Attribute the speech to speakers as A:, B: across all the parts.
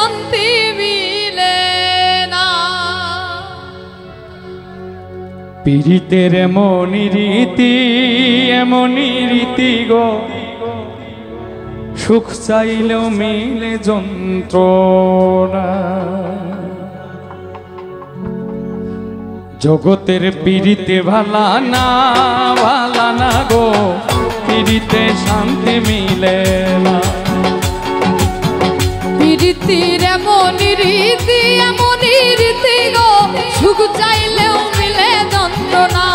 A: শান্তি মিলে না।
B: পীড়িতের এমনই রীতি গো, সুখ চাইলেও মিলে যন্ত্রণা। জগতের পীড়িতে ভালা না গো, পীড়িতে শান্তি মিলে না।
A: পীড়িতির এমনই রীতি গো, সুখ চাইলেও মিলে যন্ত্রণা,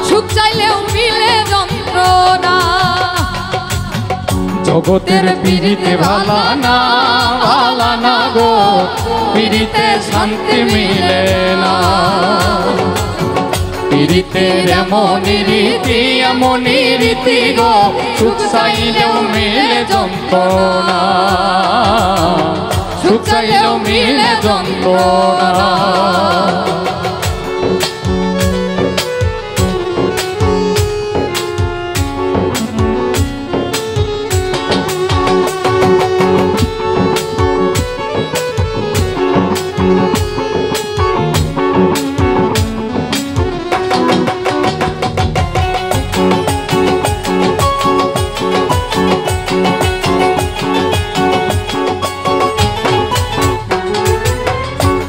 A: সুখ চাইলেও মিলে যন্ত্রণা।
B: জগতের পীড়িতে ভালা না গো, পীড়িতে শান্তি মিলে না। পীড়িতের এমনই রীতি গো, সুখ চাইলেও মিলে যন্ত্রণা, সুখ চাইলেও মিলে যন্ত্রণা।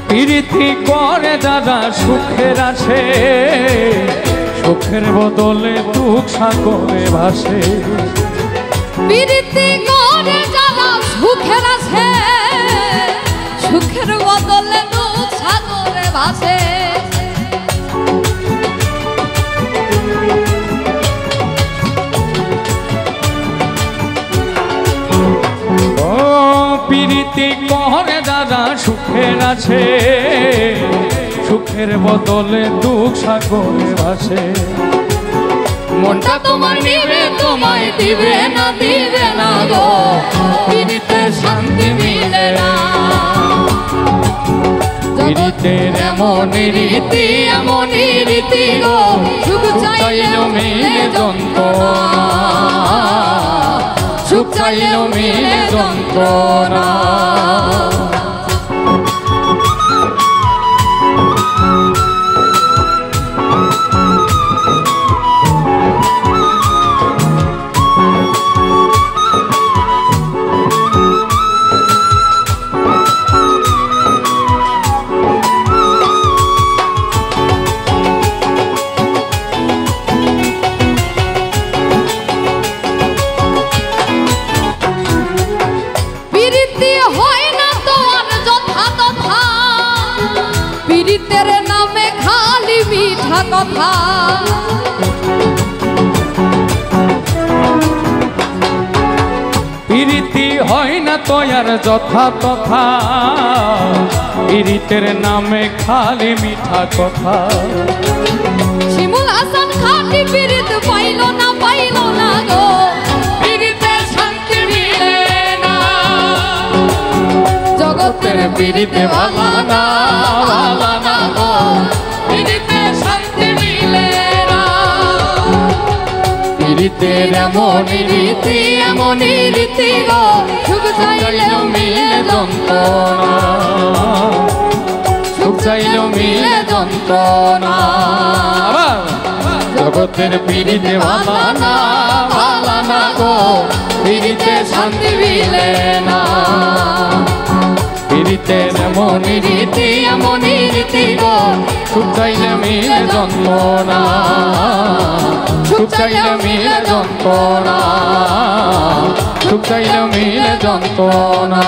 B: প্রীতি করে যারা সুখের আছে, সুখের বদলে দুঃখ সাগরে ভাসে।
A: প্রীতি করে যারা সুখের আছে, সুখের বদলে দুঃখ সাগরে ভাসে।
B: প্রীতি করে যারা সুখের আছে, সুখের বদলে দুঃখ সাগরে ভাসে।
A: মনটা তোমার নিবে তোমায় দিবে না গো, পীড়িতে শান্তি মিলে না।
B: পীড়িতের এমনই রীতি গো,
A: সুখ চাইলেও মিলে যন্ত্রণা,
B: সুখ চাইলেও মিলে যন্ত্রণা।
A: পীড়িতের নামে খালি মিঠা কথা,
B: পীড়িতি হয় না তো আর যথা তথা, পীড়িতের নামে খালি মিঠা কথা।
A: শিমুল হাসান খাটি পীড়িত পাইল না গো,
B: পীড়িতে শান্তি মিলে না।
A: জগতের
B: পীড়িতে ভালা না গো, পীড়িতে শান্তি মিলে না। পীড়িতের এমনই রীতি গো,
A: সুখ চাইলেও মিলে
B: যন্ত্রণা, সুখ চাইলেও মিলে যন্ত্রণা। জগতের পীড়িতে ভালা না গো, পীড়িতে শান্তি মিলে না। পীড়িতের এমনই রীতি গো, সুখ চাইলে মিলে যন্ত্রণা, সুখ চাইলে মিলে যন্ত্রণা, সুখ চাইলে মিলে যন্ত্রণা।